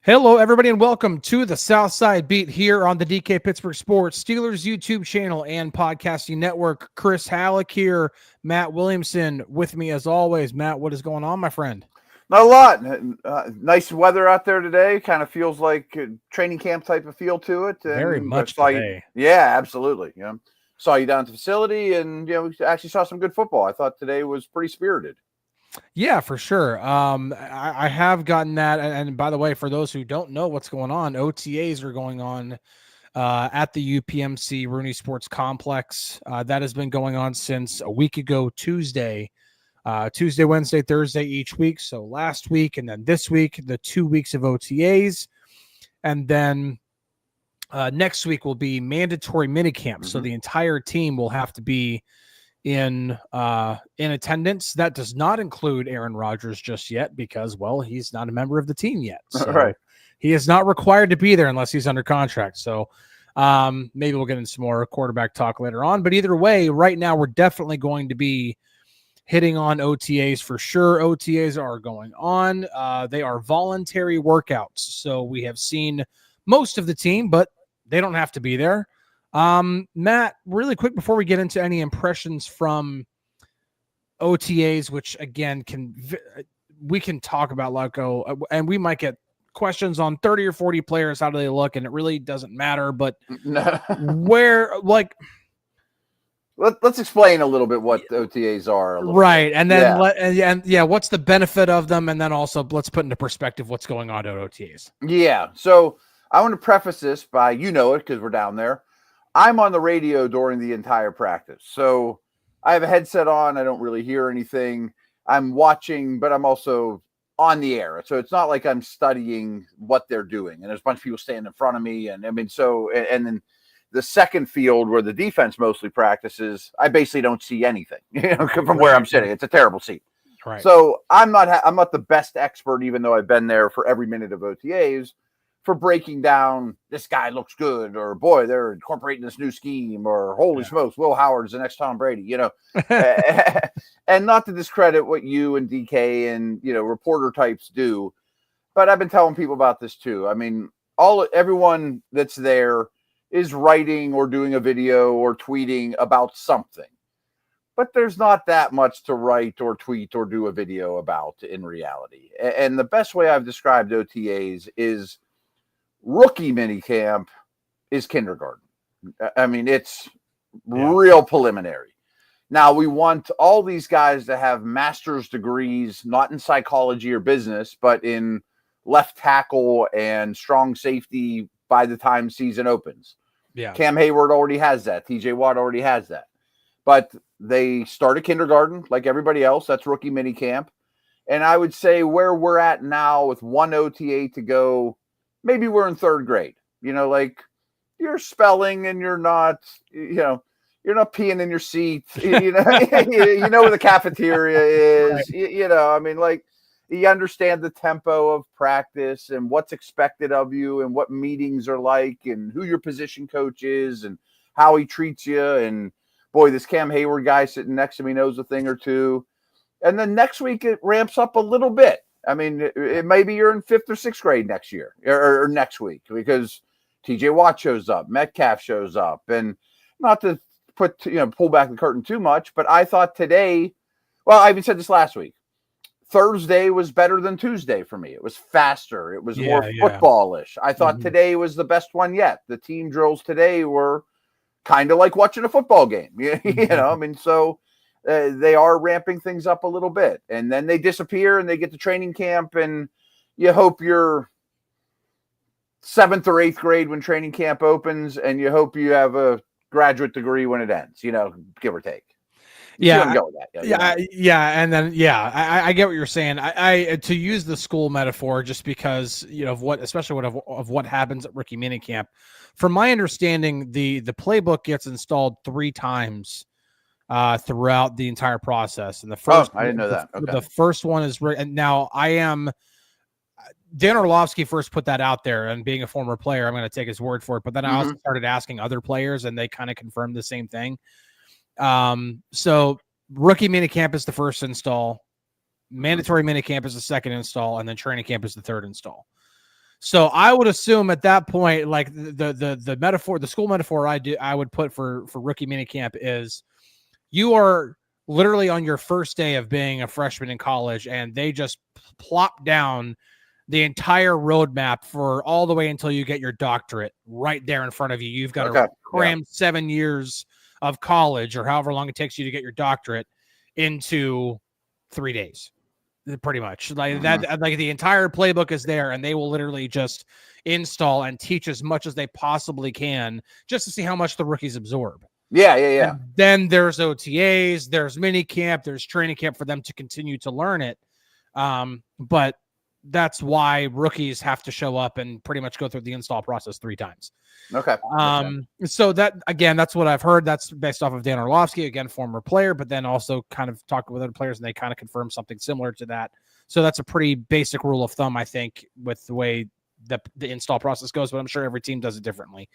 Hello, everybody, and welcome to the Southside Beat here on the DK Pittsburgh Sports, Steelers YouTube channel and podcasting network. Chris Halicke here, Matt Williamson with me as always. Matt, what is going on, my friend? Not a lot. Nice weather out there today. Kind of feels like a training camp type of feel to it. And Very much today. Yeah, absolutely. Saw you down at the facility, and we actually saw some good football. I thought today was pretty spirited. Yeah, for sure. I have gotten that. And by the way, for those who don't know what's going on, OTAs are going on at the UPMC Rooney Sports Complex. That has been going on since a week ago, Tuesday, Wednesday, Thursday each week. So last week and then this week, the 2 weeks of OTAs. And then next week will be mandatory minicamp. Mm-hmm. So the entire team will have to be in attendance. That does not include Aaron Rodgers just yet because, well, he's not a member of the team yet. So right. He is not required to be there unless he's under contract. So maybe we'll get into some more quarterback talk later on. But either way, right now we're definitely going to be hitting on OTAs for sure. OTAs are going on. They are voluntary workouts. So we have seen most of the team, but they don't have to be there. Matt, really quick before we get into any impressions from OTAs, which again we can talk about Luco, and we might get questions on 30 or 40 players. How do they look? And it really doesn't matter, but let's explain a little bit what the OTAs are. Right. And then, what's the benefit of them? And then also let's put into perspective what's going on at OTAs. Yeah. So I want to preface this by, it because we're down there. I'm on the radio during the entire practice. So I have a headset on. I don't really hear anything. I'm watching, but I'm also on the air. So it's not like I'm studying what they're doing. And there's a bunch of people standing in front of me. And and then the second field where the defense mostly practices, I basically don't see anything, from where I'm sitting. It's a terrible seat. Right. So I'm not the best expert, even though I've been there for every minute of OTAs, for breaking down this guy looks good, or boy, they're incorporating this new scheme, or holy smokes, Will Howard's the next Tom Brady, and not to discredit what you and DK and, reporter types do, but I've been telling people about this too. I mean, everyone that's there is writing or doing a video or tweeting about something, but there's not that much to write or tweet or do a video about in reality. And the best way I've described OTAs is rookie minicamp is kindergarten. I mean, it's real preliminary. Now, we want all these guys to have master's degrees, not in psychology or business, but in left tackle and strong safety by the time season opens. Yeah. Cam Hayward already has that. TJ Watt already has that. But they start at kindergarten like everybody else. That's rookie minicamp. And I would say where we're at now with one OTA to go, maybe we're in third grade, like you're spelling and you're not peeing in your seat, you know where the cafeteria is, right. You understand the tempo of practice and what's expected of you and what meetings are like and who your position coach is and how he treats you. And boy, this Cam Hayward guy sitting next to me knows a thing or two. And then next week it ramps up a little bit. I mean, maybe you're in fifth or sixth grade next year or next week because TJ Watt shows up, Metcalf shows up, and not to pull back the curtain too much, but I thought today, well, I even said this last week, Thursday was better than Tuesday for me. It was faster. It was more footballish. I thought today was the best one yet. The team drills today were kind of like watching a football game, so they are ramping things up a little bit, and then they disappear and they get to training camp, and you hope you're seventh or eighth grade when training camp opens, and you hope you have a graduate degree when it ends, give or take. I get what you're saying. I to use the school metaphor, just because of what happens at rookie minicamp. From my understanding, the playbook gets installed 3 times throughout the entire process. And the first, I didn't know that. Okay. The first one is, and now Dan Orlovsky first put that out there, and being a former player, I'm going to take his word for it. But then I also started asking other players, and they kind of confirmed the same thing. So rookie minicamp is the first install, mandatory minicamp is the second install, and then training camp is the third install. So I would assume at that point, like the metaphor, the school metaphor I would put for rookie minicamp is you are literally on your first day of being a freshman in college, and they just plop down the entire roadmap for all the way until you get your doctorate right there in front of you. You've got to cram 7 years of college or however long it takes you to get your doctorate into 3 days. Pretty much like that, like the entire playbook is there, and they will literally just install and teach as much as they possibly can just to see how much the rookies absorb. Yeah. And then there's OTAs, there's mini camp, there's training camp for them to continue to learn it. But that's why rookies have to show up and pretty much go through the install process 3 times. Okay. So that, again, that's what I've heard. That's based off of Dan Orlovsky, again, former player, but then also kind of talked with other players, and they kind of confirmed something similar to that. So that's a pretty basic rule of thumb, I think, with the way the install process goes, but I'm sure every team does it differently.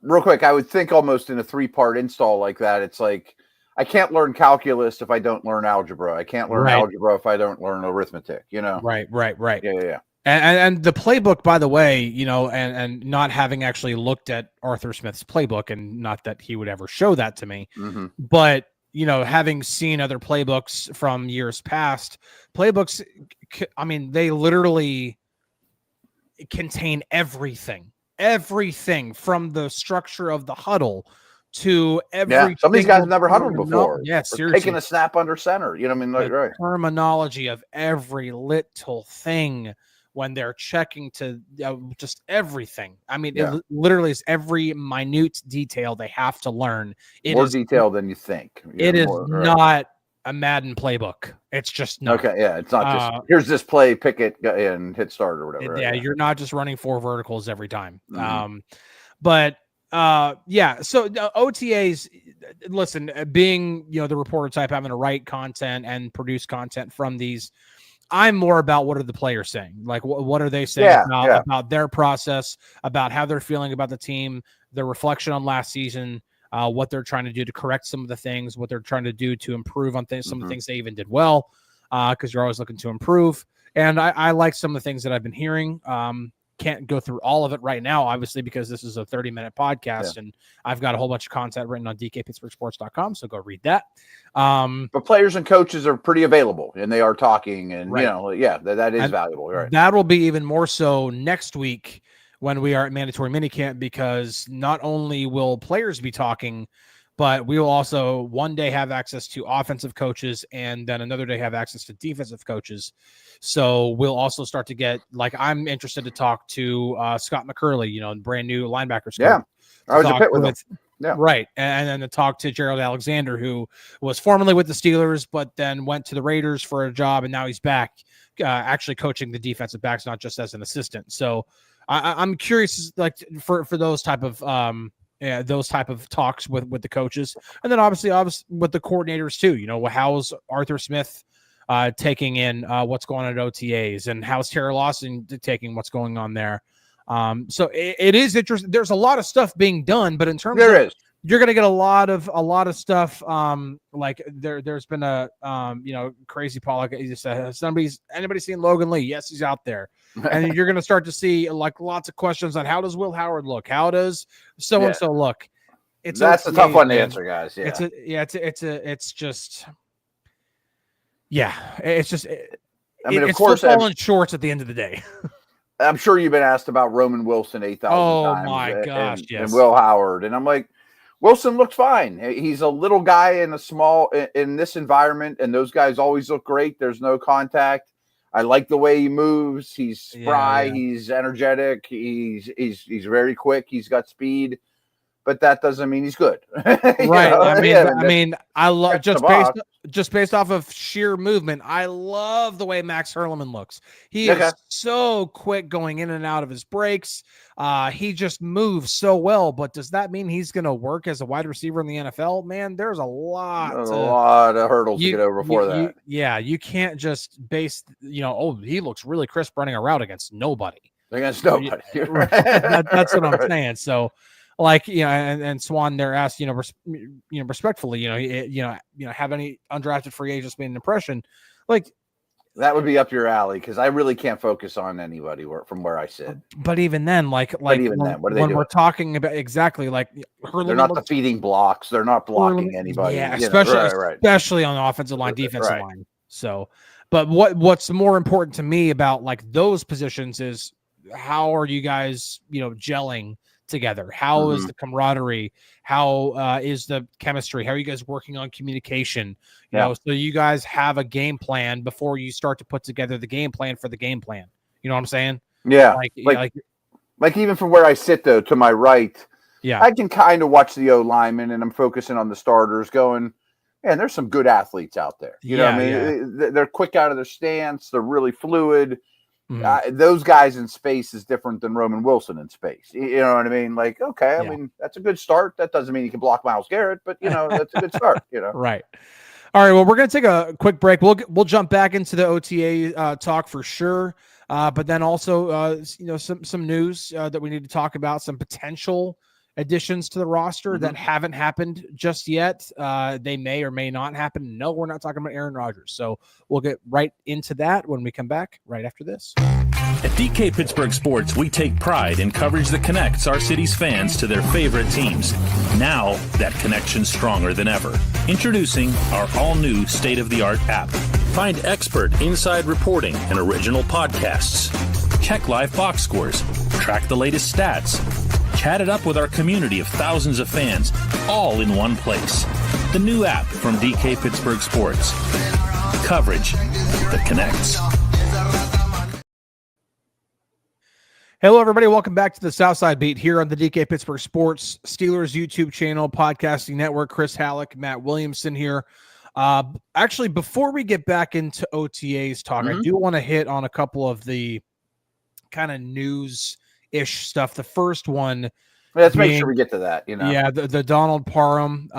Real quick, I would think almost in a 3-part install like that, it's like, I can't learn calculus if I don't learn algebra. I can't learn algebra if I don't learn arithmetic, you know? Right. Yeah. And the playbook, by the way, you know, and not having actually looked at Arthur Smith's playbook, and not that he would ever show that to me, but, you know, having seen other playbooks from years past, playbooks, I mean, they literally contain everything from the structure of the huddle to every. Yeah, some of these guys have never huddled before. Yeah, seriously. Taking a snap under center. You know what I mean? Like, right. Terminology of every little thing when they're checking to just everything. I mean, it literally is every minute detail they have to learn. More detailed than you think. It is not a Madden playbook. It's just not. Okay, yeah, it's not just here's this play, pick it and hit start or whatever. Yeah, you're not just running 4 verticals every time. But so OTAs, listen, being, you know, the reporter type, having to write content and produce content from these, I'm more about what are the players saying? Like, what are they saying about their process, about how they're feeling about the team, their reflection on last season, what they're trying to do to correct some of the things, what they're trying to do to improve on things, some of the things they even did well, because you're always looking to improve. And I like some of the things that I've been hearing. Can't go through all of it right now, obviously, because this is a 30-minute podcast, and I've got a whole bunch of content written on DKPittsburghSports.com, so go read that. But players and coaches are pretty available, and they are talking, and you know, that is valuable. Right. That will be even more so next week when we are at mandatory minicamp, because not only will players be talking, but we will also one day have access to offensive coaches, and then another day have access to defensive coaches. So we'll also start to get, like, I'm interested to talk to Scott McCurley, you know, brand new linebackers. Yeah, I was a pit with him. Yeah, right. And then to talk to Gerald Alexander, who was formerly with the Steelers, but then went to the Raiders for a job, and now he's back actually coaching the defensive backs, not just as an assistant. So I'm curious, like, for those type of talks with the coaches, and then obviously with the coordinators too. You know, how's Arthur Smith taking in what's going on at OTAs, and how's Terry Lawson taking what's going on there. So it is interesting. There's a lot of stuff being done, but in terms you're going to get a lot of stuff. Like there's been a crazy Pollock. He just said, anybody seen Logan Lee? Yes, he's out there. And you're going to start to see, like, lots of questions on how does Will Howard look? How does so-and-so look? That's a tough one to answer, guys. Yeah. It's just of course, football in shorts at the end of the day. I'm sure you've been asked about Roman Wilson 8,000 times. Oh my gosh, yes. And Will Howard. And I'm like, Wilson looked fine. He's a little guy in this environment, and those guys always look great. There's no contact. I like the way he moves. He's spry. He's energetic. He's very quick. He's got speed, but that doesn't mean he's good. Right. I love just based off of sheer movement. I love the way Max Hurleman looks. He is so quick going in and out of his breaks. He just moves so well. But does that mean he's going to work as a wide receiver in the NFL? Man, there's a lot of hurdles to get over before that. You can't just base, he looks really crisp running a route against nobody. Against nobody. That's what I'm saying. So, like, and Swan there asked, respectfully, have any undrafted free agents made an impression? Like, That would be up your alley because I really can't focus on anybody from where I sit. But even then, what are they doing? We're talking about exactly like Hurleman, they're not defeating blocks. They're not blocking anybody. Yeah, especially on the offensive line, defensive line. So, but what's more important to me about like those positions is how are you guys, gelling together? How is the camaraderie? How is the chemistry? How are you guys working on communication? So you guys have a game plan before you start to put together the game plan for the game plan. You know what I'm saying? Yeah. Like even from where I sit though, to my right, I can kind of watch the O linemen and I'm focusing on the starters going, man, there's some good athletes out there. You know what I mean? They're quick out of their stance. They're really fluid. Those guys in space is different than Roman Wilson in space. You know what I mean? Like, okay, I mean, that's a good start. That doesn't mean you can block Myles Garrett, but that's a good start, Right. All right. Well, we're going to take a quick break. We'll jump back into the OTA talk for sure. But then also, some news that we need to talk about, some potential additions to the roster that haven't happened just yet. They may or may not happen. No, we're not talking about Aaron Rodgers. So we'll get right into that when we come back right after this. At DK Pittsburgh Sports, we take pride in coverage that connects our city's fans to their favorite teams. Now, that connection's stronger than ever. Introducing our all-new state-of-the-art app. Find expert inside reporting and original podcasts. Check live box scores. Track the latest stats. Chat it up with our community of thousands of fans, all in one place. The new app from DK Pittsburgh Sports. Coverage that connects. Hello, everybody. Welcome back to the Southside Beat here on the DK Pittsburgh Sports Steelers YouTube channel, podcasting network. Chris Halicke, Matt Williamson here. Actually, before we get back into OTAs talk, I do want to hit on a couple of the kind of news-ish stuff. The first one, let's make sure we get to that. Yeah, the Donald Parham,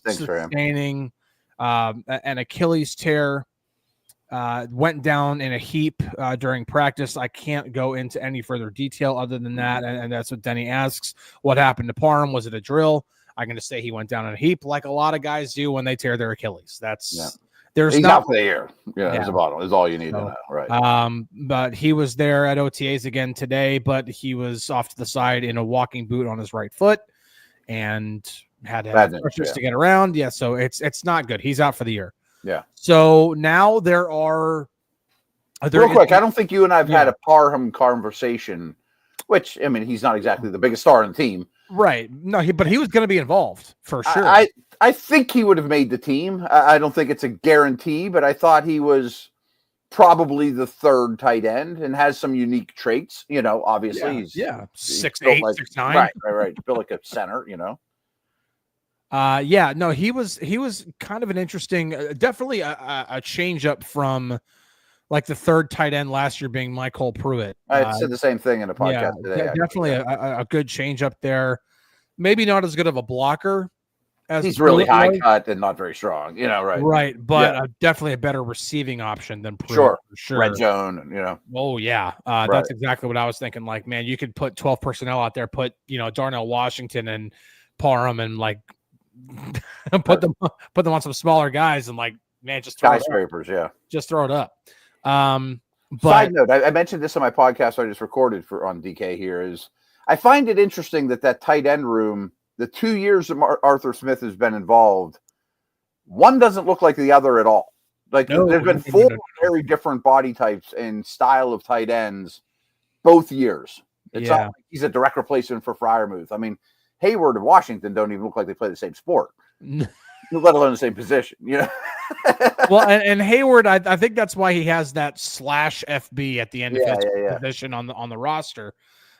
sustaining an Achilles tear. Went down in a heap during practice. I can't go into any further detail other than that, and that's what Denny asks. What happened to Parham? Was it a drill? I'm going to say he went down in a heap, like a lot of guys do when they tear their Achilles. He's out for the year. There's a bottle. Is all you need to know, right? But he was there at OTAs again today, but he was off to the side in a walking boot on his right foot, and had to have pressures to get around. Yeah, so it's not good. He's out for the year. Yeah. So now there are real quick. I don't think you and I've had a Parham conversation, which I mean, he's not exactly the biggest star on the team, right? No, but he was going to be involved for sure. I think he would have made the team. I don't think it's a guarantee, but I thought he was probably the third tight end and has some unique traits. Obviously, he's 6'8", 6'9". Right. Built like a center. He was kind of an interesting, definitely a change up from like the third tight end last year being Michael Pruitt. I said the same thing in a podcast today. Definitely a good change up there. Maybe not as good of a blocker as he's really high cut and not very strong, right? Right, but definitely a better receiving option than Pruitt. Sure. Red zone, Oh yeah, that's exactly what I was thinking. Like, man, you could put 12 personnel out there, put Darnell Washington and Parham and like. put them on some smaller guys and like, man, just throw skyscrapers, just throw it up. But side note, I mentioned this on my podcast I just recorded on DK here is I find it interesting that tight end room, the 2 years that Arthur Smith has been involved, one doesn't look like the other at all. Like there's been four very different body types and style of tight ends both years. It's not like he's a direct replacement for Freiermuth. I mean, Hayward and Washington don't even look like they play the same sport, let alone the same position. Well, and Hayward, I think that's why he has that /FB at the end of his position on the roster,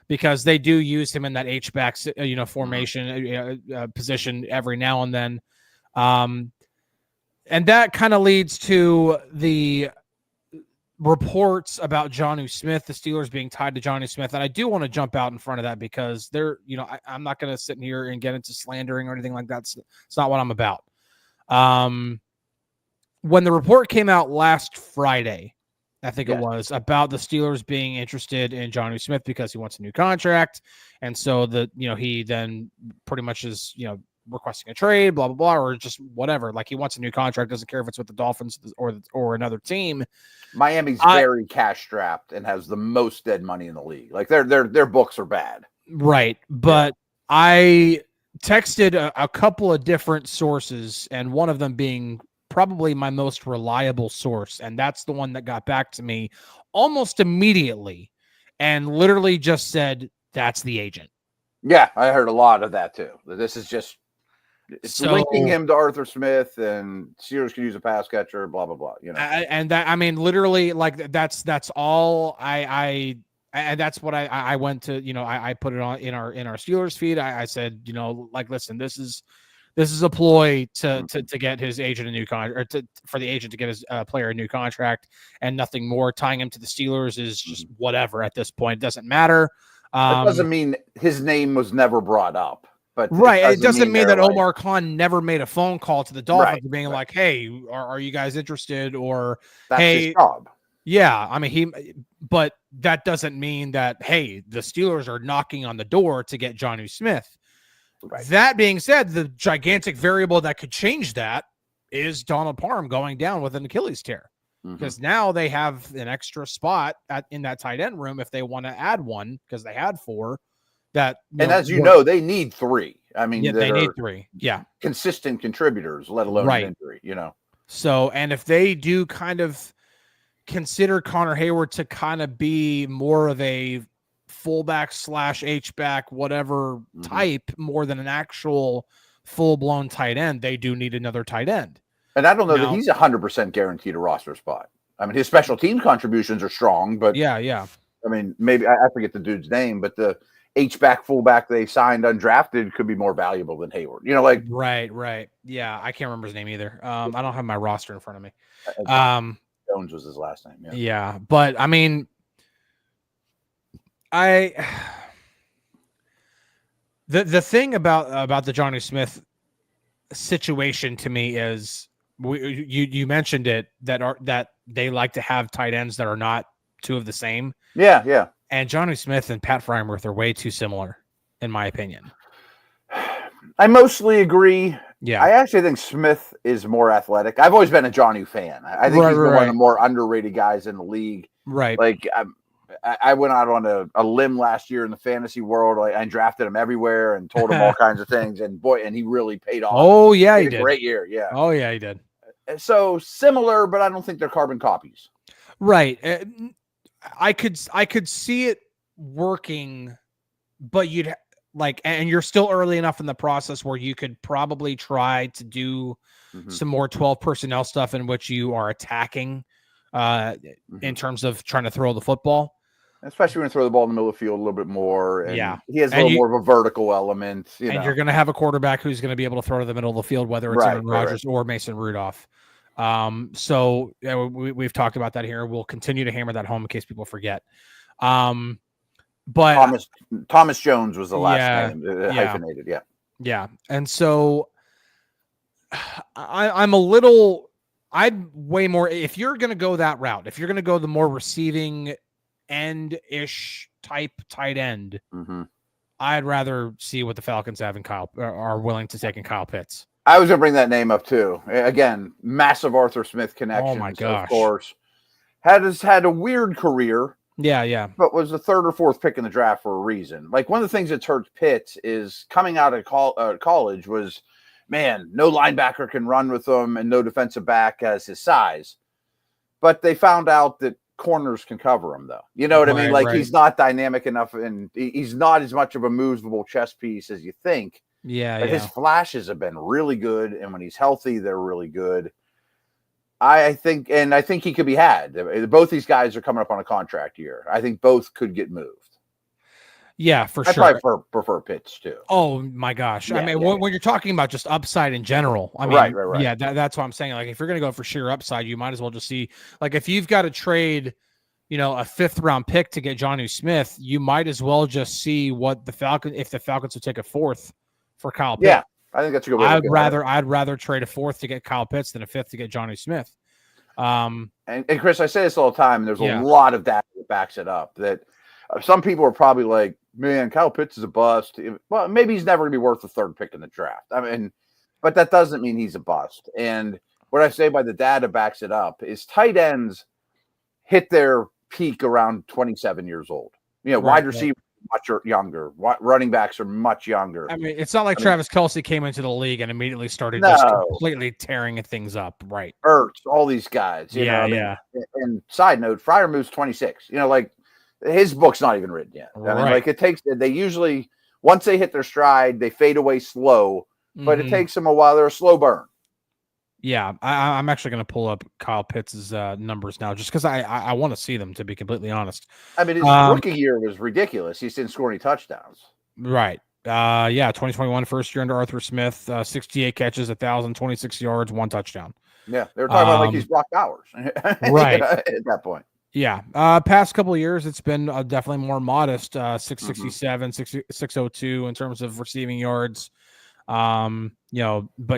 because they do use him in that H-back formation position every now and then, and that kind of leads to the reports about Jonnu Smith, the Steelers being tied to Jonnu Smith. And I do want to jump out in front of that because I'm not going to sit in here and get into slandering or anything like that. It's not what I'm about. When the report came out last Friday, I think it was, about the Steelers being interested in Jonnu Smith because he wants a new contract. And so he then pretty much is, requesting a trade, blah, blah, blah, or just whatever. Like he wants a new contract, doesn't care if it's with the Dolphins or another team. Miami's very cash strapped and has the most dead money in the league. Like their books are bad. Right. But I texted a couple of different sources, and one of them being probably my most reliable source. And that's the one that got back to me almost immediately and literally just said, that's the agent. Yeah, I heard a lot of that too. This is just linking him to Arthur Smith, and Steelers could use a pass catcher, blah, blah, blah. You know, and that, I mean, literally, like that's all and that's what I went to, you know, I put it on in our Steelers feed. I said, you know, like, listen, this is a ploy to get his agent a new contract, or for the agent to get his player a new contract, and nothing more. Tying him to the Steelers is just whatever at this point. It doesn't matter. It doesn't mean his name was never brought up, but it doesn't mean that Omar Khan never made a phone call to the Dolphins being like, hey, are you guys interested? Or that's hey, his job. Yeah, I mean but that doesn't mean that, hey, the Steelers are knocking on the door to get Jonnu Smith. Right. That being said, the gigantic variable that could change that is Donald Parham going down with an Achilles tear, because now they have an extra spot in that tight end room if they want to add one, because they had 4. And as you know, they need 3. I mean, they need 3. Yeah, consistent contributors, let alone an injury. You know, so and if they do kind of consider Connor Hayward to kind of be more of a fullback / H-back, whatever type, more than an actual full-blown tight end, they do need another tight end. And I don't know that he's 100% guaranteed a roster spot. I mean, his special team contributions are strong, but yeah. I mean, maybe I forget the dude's name, but the H-back fullback they signed undrafted could be more valuable than Hayward. You know, like right. Yeah, I can't remember his name either. I don't have my roster in front of me. Jones was his last name. Yeah, but I mean, the thing about the Jonnu Smith situation to me is you mentioned it, that they like to have tight ends that are not 2 of the same. Yeah. And Jonnu Smith and Pat Frymuth are way too similar, in my opinion. I mostly agree. Yeah, I actually think Smith is more athletic. I've always been a Jonnu fan. I think he's one of the more underrated guys in the league. Right. Like I went out on a limb last year in the fantasy world. I drafted him everywhere and told him all kinds of things. And he really paid off. Oh yeah, he did. Great year. Yeah. Oh yeah, he did. So similar, but I don't think they're carbon copies. Right. I could see it working, but you'd and you're still early enough in the process where you could probably try to do some more 12 personnel stuff in which you are attacking in terms of trying to throw the football. Especially when you throw the ball in the middle of the field a little bit more. And he has a and little more of a vertical element. And you're going to have a quarterback who's going to be able to throw to the middle of the field, whether it's Aaron Rodgers or Mason Rudolph. So we've talked about that here. We'll continue to hammer that home in case people forget. But Thomas Jones was the last name, hyphenated. Yeah. And so I'd way more, if you're going to go that route, if you're going to go the more receiving end-ish type tight end, I'd rather see what the Falcons have in are willing to take in Kyle Pitts. I was going to bring that name up too. Again, massive Arthur Smith connection. Oh my gosh. Of course. Has had a weird career. Yeah. But was the 3rd or 4th pick in the draft for a reason. Like, one of the things that's hurt Pitts is coming out of college was, man, no linebacker can run with him and no defensive back has his size. But they found out that corners can cover him, though. You know what I mean? Like, he's not dynamic enough, and he's not as much of a movable chess piece as you think. But his flashes have been really good, and when he's healthy, they're really good. I think he could be had. Both these guys are coming up on a contract year. I think both could get moved. Yeah, for sure. I probably prefer Pitts too. Oh my gosh! I mean, when you're talking about just upside in general, I mean, right. Yeah, that's what I'm saying. Like, if you're going to go for sheer upside, you might as well just see. Like, if you've got to trade, a 5th round pick to get Jonnu Smith, you might as well just see what the Falcons would take a 4th for Kyle Pitts. Yeah, I think that's a good way. I'd rather trade a 4th to get Kyle Pitts than a 5th to get Jonnu Smith. And Chris, I say this all the time, and there's a lot of data that backs it up. That Some people are probably like, man, Kyle Pitts is a bust. Well, maybe he's never going to be worth the third pick in the draft. I mean, but that doesn't mean he's a bust. And what I say by the data backs it up is tight ends hit their peak around 27 years old. Wide receivers much younger. Running backs are much younger. I mean, it's not like Travis Kelce came into the league and immediately started just completely tearing things up. Right. Ertz, all these guys. Yeah. And side note, Freiermuth's 26. Like his book's not even written yet. I mean, like they usually, once they hit their stride, they fade away slow, but it takes them a while. They're a slow burn. Yeah, I'm actually going to pull up Kyle Pitts' numbers now just because I want to see them, to be completely honest. I mean, his rookie year was ridiculous. He didn't score any touchdowns. Right. 2021 first year under Arthur Smith, 68 catches, 1,026 yards, 1 touchdown. Yeah, they were talking about like he's Brock Bowers. Right. At that point. Yeah. Past couple of years, it's been definitely more modest, 667, 602 in terms of receiving yards. But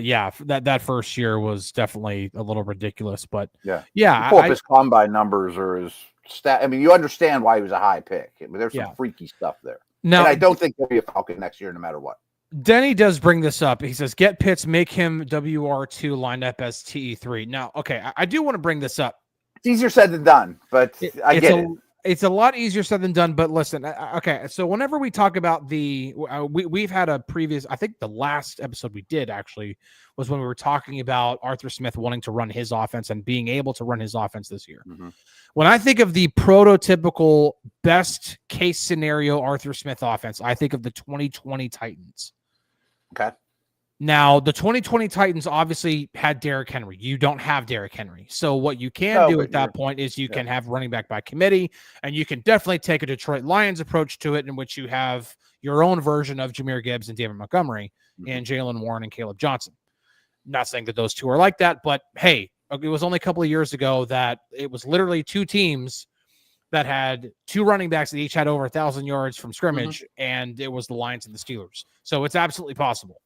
yeah, that first year was definitely a little ridiculous, but you pull up his combine numbers or his stat. I mean, you understand why he was a high pick. There's some freaky stuff there. Now, and I don't think he'll be a Falcon next year, no matter what. Denny does bring this up. He says, get Pitts, make him WR2 lined up as TE3. Now, okay, I do want to bring this up. It's easier said than done, but I get it. It's a lot easier said than done, but listen, okay. So whenever we talk about we've had a previous, I think the last episode we did actually was when we were talking about Arthur Smith wanting to run his offense and being able to run his offense this year. Mm-hmm. When I think of the prototypical best case scenario Arthur Smith offense, I think of the 2020 Titans. Okay. Now, the 2020 Titans obviously had Derrick Henry. You don't have Derrick Henry. So what you can do at that point is you can have running back by committee, and you can definitely take a Detroit Lions approach to it, in which you have your own version of Jahmyr Gibbs and David Montgomery and Jalen Warren and Caleb Johnson. Not saying that those two are like that, but hey, it was only a couple of years ago that it was literally 2 teams that had 2 running backs that each had over 1,000 yards from scrimmage, and it was the Lions and the Steelers. So it's absolutely possible.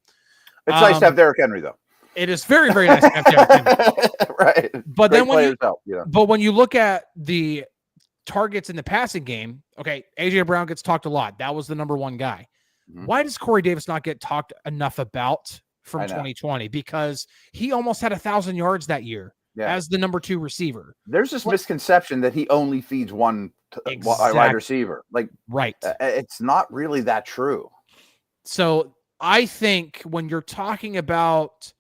It's nice to have Derrick Henry, though. It is very, very nice to have Derrick Henry. Right. But then when you look at the targets in the passing game, okay, A.J. Brown gets talked a lot. That was the number 1 guy. Mm-hmm. Why does Corey Davis not get talked enough about from 2020? Because he almost had 1,000 yards that year as the number 2 receiver. There's this misconception that he only feeds one wide receiver. It's not really that true. So I think when you're talking about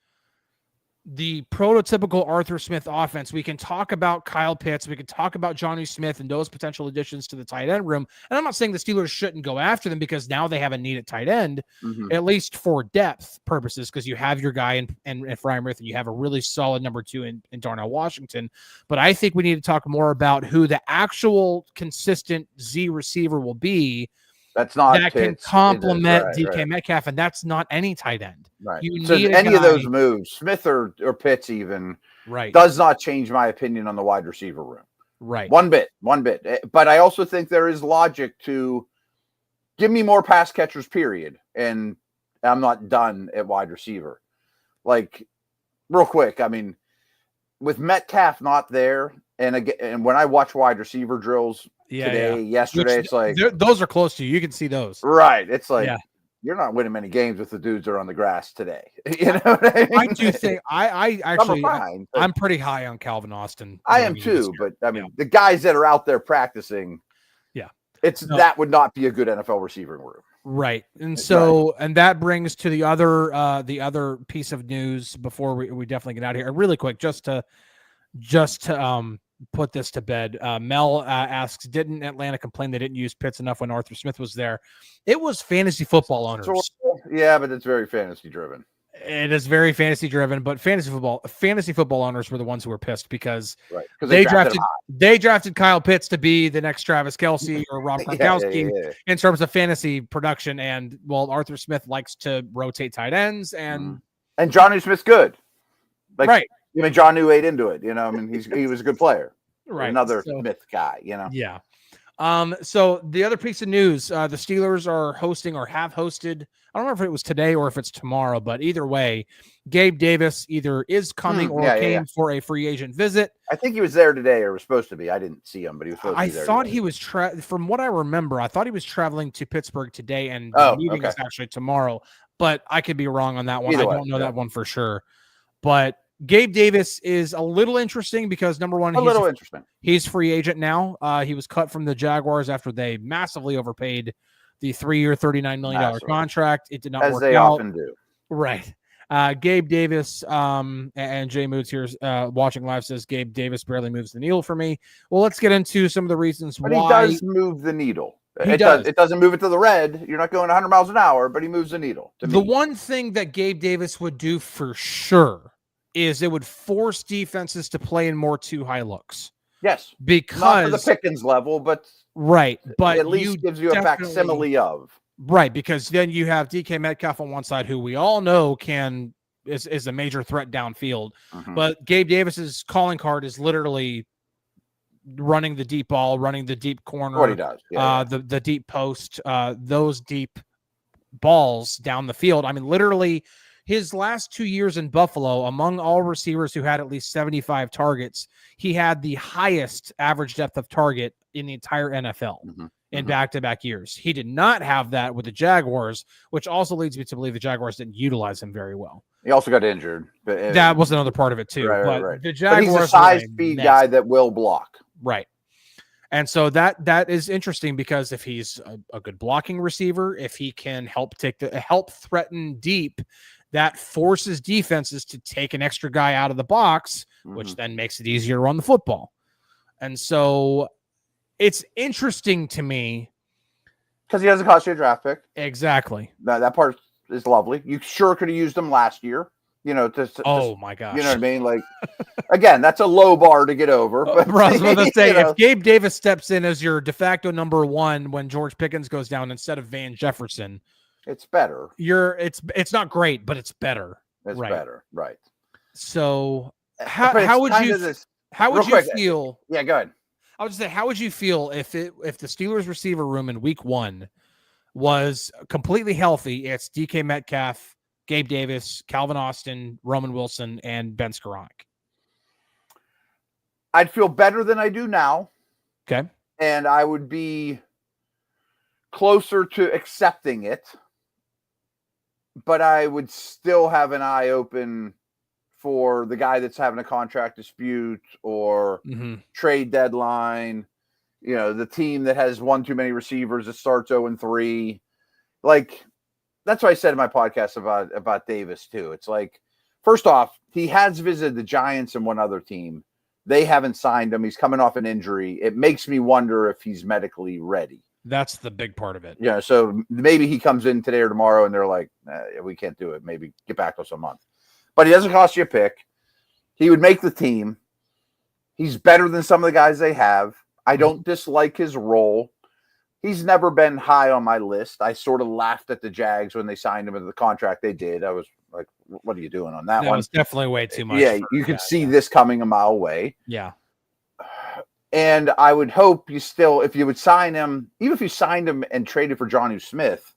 the prototypical Arthur Smith offense, we can talk about Kyle Pitts, we can talk about Jonnu Smith and those potential additions to the tight end room. And I'm not saying the Steelers shouldn't go after them, because now they have a need at tight end, at least for depth purposes, because you have your guy in Freiermuth, and you have a really solid number 2 in Darnell Washington. But I think we need to talk more about who the actual consistent Z receiver will be. That's not that Pitts, can complement DK Metcalf, and that's not any tight end. Right. So any of those moves, Smith or Pitts even, does not change my opinion on the wide receiver room. Right. One bit. But I also think there is logic to give me more pass catchers, period. And I'm not done at wide receiver. Like, real quick, I mean, with Metcalf not there, and when I watch wide receiver drills yesterday, it's like those are close to you. You can see those. Right. It's like you're not winning many games with the dudes that are on the grass today. You know what I mean? I do think I actually I'm pretty high on Calvin Austin. I am too, but I mean the guys that are out there practicing, that would not be a good NFL receiving room. Right. And so and that brings to the other piece of news before we definitely get out of here. Really quick, just to put this to bed. Mel asks, didn't Atlanta complain they didn't use Pitts enough when Arthur Smith was there? It was fantasy football owners. Yeah, but it's very fantasy driven. It is very fantasy driven, but fantasy football owners were the ones who were pissed because they drafted Kyle Pitts to be the next Travis Kelce or Rob Gronkowski in terms of fantasy production. And Arthur Smith likes to rotate tight ends and Jonnu Smith's good. Right. I mean, Jonnu ate into it, I mean, he was a good player. Right. Another Smith guy, Yeah. So the other piece of news, the Steelers are hosting or have hosted, I don't know if it was today or if it's tomorrow, but either way, Gabe Davis either is coming or came for a free agent visit. I think he was there today or was supposed to be. I didn't see him, but he was supposed to be there. I thought he was, from what I remember, I thought he was traveling to Pittsburgh today and the meeting is actually tomorrow, but I could be wrong on that one. I don't know that one for sure. But Gabe Davis is a little interesting because, number one, he's free agent now. He was cut from the Jaguars after they massively overpaid the 3-year, $39 million contract. It did not work out. As they often do. Right. Gabe Davis, and Jay Moods here watching live says Gabe Davis barely moves the needle for me. Well, let's get into some of the reasons why. He does move the needle. It doesn't move it to the red. You're not going 100 miles an hour, but he moves the needle. The one thing that Gabe Davis would do for sure is it would force defenses to play in more too high looks. Yes. Because not for the Pickens level, but but at least gives you a facsimile of. Right, because then you have DK Metcalf on one side, who we all know is a major threat downfield. But Gabe Davis's calling card is literally running the deep ball, running the deep corner. What he does. The deep post, those deep balls down the field. I mean, literally his last 2 years in Buffalo, among all receivers who had at least 75 targets, he had the highest average depth of target in the entire NFL in back-to-back years. He did not have that with the Jaguars, which also leads me to believe the Jaguars didn't utilize him very well. He also got injured. But that was another part of it too. Right. The Jaguars, but he's a size speed guy that will block. Right. And so that is interesting because if he's a good blocking receiver, if he can help threaten deep, that forces defenses to take an extra guy out of the box, which then makes it easier to run the football. And so it's interesting to me. Because he doesn't cost you a draft pick. Exactly. That part is lovely. You sure could have used him last year. My gosh. You know what I mean? Like, again, that's a low bar to get over. But, I was going to say, if Gabe Davis steps in as your de facto number one when George Pickens goes down instead of Van Jefferson, it's better. It's not great, but it's better. It's better, right? So how would you feel? Yeah, go ahead. I would just say, how would you feel if the Steelers receiver room in week 1 was completely healthy? It's DK Metcalf, Gabe Davis, Calvin Austin, Roman Wilson, and Ben Skoranek. I'd feel better than I do now. Okay. And I would be closer to accepting it. But I would still have an eye open for the guy that's having a contract dispute or trade deadline. The team that has one too many receivers that starts 0-3. Like, that's what I said in my podcast about Davis too. It's like, first off, he has visited the Giants and one other team. They haven't signed him. He's coming off an injury. It makes me wonder if he's medically ready. That's the big part of it. Yeah, so maybe he comes in today or tomorrow and they're like, we can't do it. Maybe get back to us a month. But he doesn't cost you a pick. He would make the team. He's better than some of the guys they have. I don't dislike his role. He's never been high on my list. I sort of laughed at the Jags when they signed him into the contract they did. I was like, what are you doing on that one? That was definitely way too much. Yeah, you could see this coming a mile away. Yeah. And I would hope if you would sign him, even if you signed him and traded for Jonnu Smith,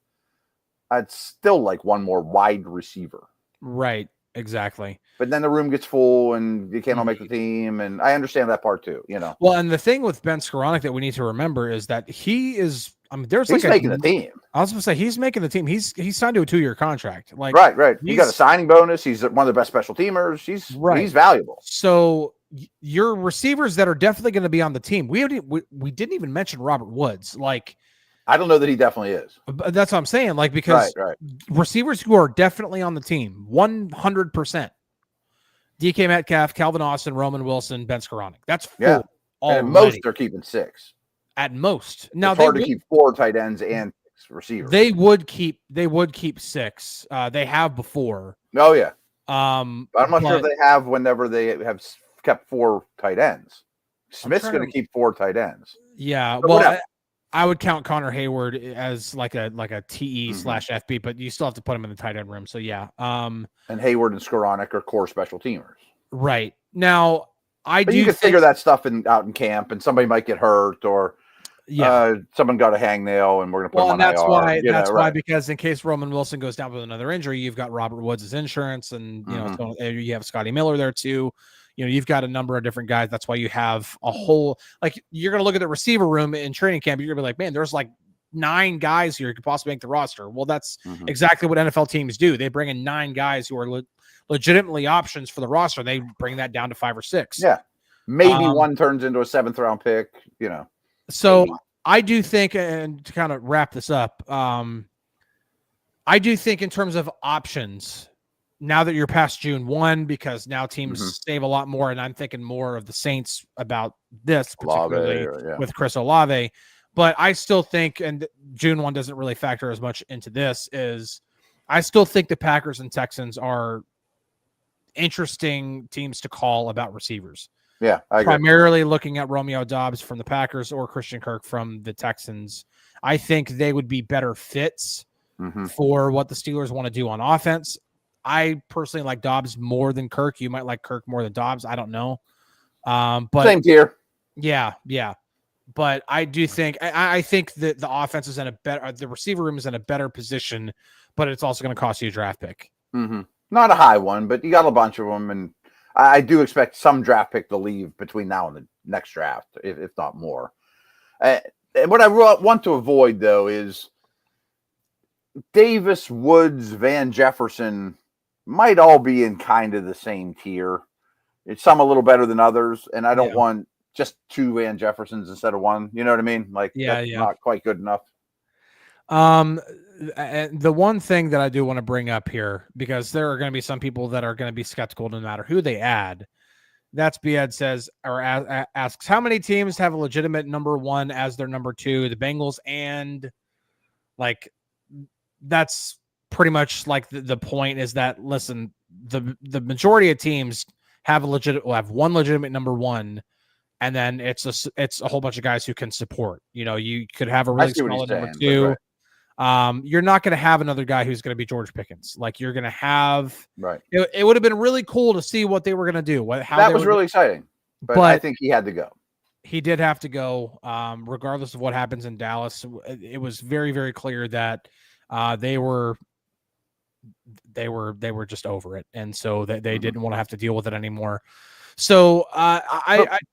I'd still like one more wide receiver. Right. Exactly. But then the room gets full and you can't all make the team. And I understand that part too, Well, and the thing with Ben Skoranek that we need to remember is that he is, he's making the team. I was going to say, he's making the team. He's signed to a 2-year contract. Like, right. You got a signing bonus. He's one of the best special teamers. He's valuable. So your receivers that are definitely going to be on the team. We didn't even mention Robert Woods. Like, I don't know that he definitely is. That's what I'm saying. Like, because receivers who are definitely on the team, 100%. DK Metcalf, Calvin Austin, Roman Wilson, Ben Skoranek. That's full. Yeah. And at most they're keeping 6. At most. Now it's hard to keep 4 tight ends and 6 receivers. They would keep 6. They have before. Oh yeah. But I'm not sure if they have whenever they have kept 4 tight ends. Smith's going to keep 4 tight ends. Yeah. Well, I would count Connor Hayward as like a TE/FB, but you still have to put him in the tight end room. So yeah. And Hayward and Skoranek are core special teamers. Right. Now, you can figure that stuff out in camp, and somebody might get hurt, or someone got a hangnail and we're going to put him on and that's IR. why, because in case Roman Wilson goes down with another injury, you've got Robert Woods' insurance, and so you have Scotty Miller there too. You've got a number of different guys. That's why you have a whole, like, you're going to look at the receiver room in training camp. You're going to be like, man, there's like 9 guys here who could possibly make the roster. Well, that's exactly what NFL teams do. They bring in 9 guys who are legitimately options for the roster. They bring that down to 5 or 6. Yeah. Maybe one turns into a 7th round pick, So maybe. I do think, and to kind of wrap this up, I do think in terms of options, now that you're past June 1, because now teams save a lot more, and I'm thinking more of the Saints about this, particularly with Chris Olave. But I still think, and June 1 doesn't really factor as much into this, is I still think the Packers and Texans are interesting teams to call about receivers. Yeah, I agree. Primarily looking at Romeo Doubs from the Packers or Christian Kirk from the Texans. I think they would be better fits for what the Steelers want to do on offense. I personally like Doubs more than Kirk. You might like Kirk more than Doubs. I don't know. But same tier. Yeah. But I do think I think that the offense is in a better, the receiver room is in a better position, but it's also going to cost you a draft pick. Not a high one, but you got a bunch of them, and I do expect some draft pick to leave between now and the next draft, if not more. And what I want to avoid, though, is Davis, Woods, Van Jefferson might all be in kind of the same tier. It's some a little better than others, and I don't want just 2 Van Jeffersons instead of 1. You know what I mean? Like, that's not quite good enough. And the one thing that I do want to bring up here, because there are going to be some people that are going to be skeptical no matter who they add. That's Bied says, or asks, how many teams have a legitimate number 1 as their number 2? The Bengals, and like, that's pretty much like the point is that, listen, the majority of teams have have one legitimate number 1. And then it's a whole bunch of guys who can support. You could have a really solid number 2. You're not going to have another guy who's going to be George Pickens. Like, you're going to have, it would have been really cool to see what they were going to do. That was really exciting, but I think he had to go. He did have to go, regardless of what happens in Dallas. It was very, very clear that they were just over it, and so they didn't want to have to deal with it anymore. So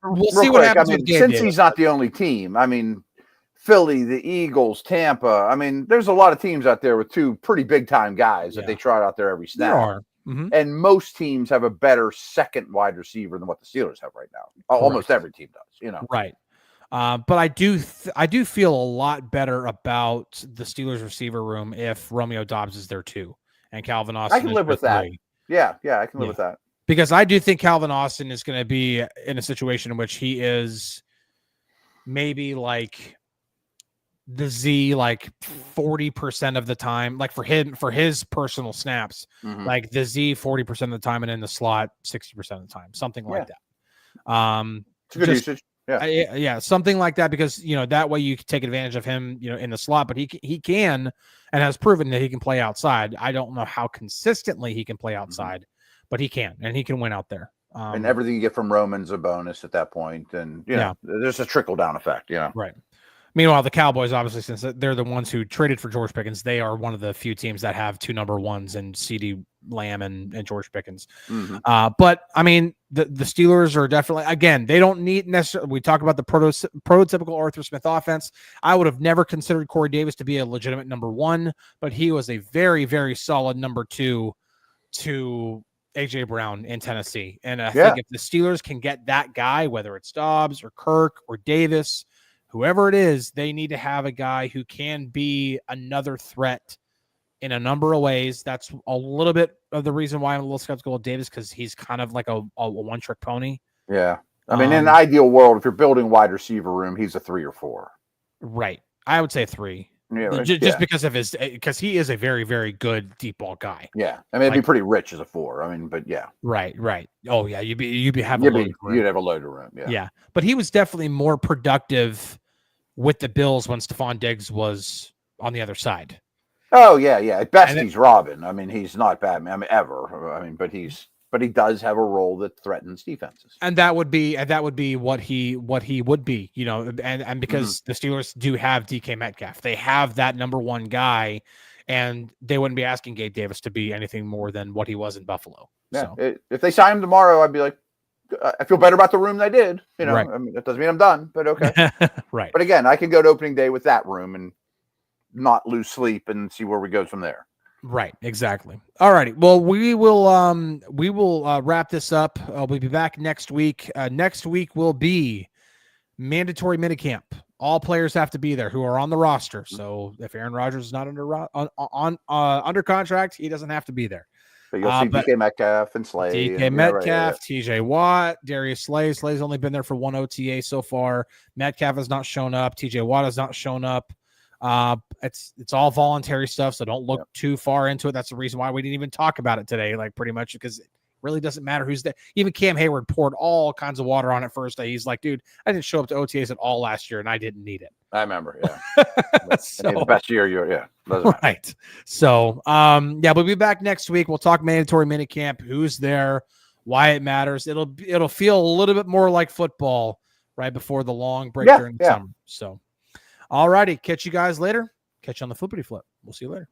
we'll see what happens. Since he's not the only team, Philly, the Eagles, Tampa. There's a lot of teams out there with 2 pretty big time guys that they trot out there every snap. There are. And most teams have a better second wide receiver than what the Steelers have right now. Correct. Almost every team does, Right. But I do feel a lot better about the Steelers receiver room if Romeo Doubs is there too, and Calvin Austin. I can live with that. Yeah, I can live with that. Because I do think Calvin Austin is going to be in a situation in which he is maybe like the Z, like 40% of the time, like for his personal snaps, like the Z 40% of the time, and in the slot 60% of the time, something like that. It's good usage. Yeah, something like that, because that way you can take advantage of him, in the slot. But he can, and has proven that he can play outside. I don't know how consistently he can play outside. But he can, and he can win out there. And everything you get from Roman's a bonus at that point. And, there's a trickle-down effect, Right. Meanwhile, the Cowboys, obviously, since they're the ones who traded for George Pickens, they are one of the few teams that have 2 number 1s in CeeDee Lamb and George Pickens. But, the Steelers are definitely, again, they don't need necessarily, we talk about the prototypical Arthur Smith offense. I would have never considered Corey Davis to be a legitimate number 1, but he was a very, very solid number 2 to AJ Brown in Tennessee. And I think if the Steelers can get that guy, whether it's Doubs or Kirk or Davis, whoever it is, they need to have a guy who can be another threat in a number of ways. That's a little bit of the reason why I'm a little skeptical of Davis, because he's kind of like a one-trick pony. Yeah. in an ideal world, if you're building wide receiver room, he's a 3 or 4. Right. I would say 3. Yeah, just because of because he is a very, very good deep ball guy. Yeah, it'd be pretty rich as a 4. But yeah, right. Oh yeah, you'd have a load of room. Yeah, but he was definitely more productive with the Bills when Stephon Diggs was on the other side. Oh yeah. At best, he's Robin. He's not Batman. Ever. But he's but he does have a role that threatens defenses. And that would be what he would be, you know, and because the Steelers do have DK Metcalf, they have that number one guy, and they wouldn't be asking Gabe Davis to be anything more than what he was in Buffalo. Yeah. So. If they sign him tomorrow, I'd be like, I feel better about the room than I did. You know, Right. I mean, that doesn't mean I'm done, but okay. Right. But again, I can go to opening day with that room and not lose sleep and see where we go from there. Right, exactly. All righty. Well, we will wrap this up. We'll be back next week. Next week will be mandatory minicamp. All players have to be there who are on the roster. So if Aaron Rodgers is not under contract, he doesn't have to be there. But you'll see DK Metcalf and Slay. DK Metcalf, TJ Watt, Darius Slay. Slay's only been there for one OTA so far. Metcalf has not shown up. TJ Watt has not shown up. It's all voluntary stuff, so don't look too far into it. That's the reason why we didn't even talk about it today, like pretty much because it really doesn't matter who's there. Even Cam Hayward poured all kinds of water on it first day. He's like, dude, I didn't show up to OTAs at all last year, and I didn't need it. I remember, yeah. So, the best year, right. So, we'll be back next week. We'll talk mandatory minicamp, who's there, why it matters. It'll feel a little bit more like football right before the long break during the summer. So. All righty. Catch you guys later. Catch you on the flippity flip. We'll see you later.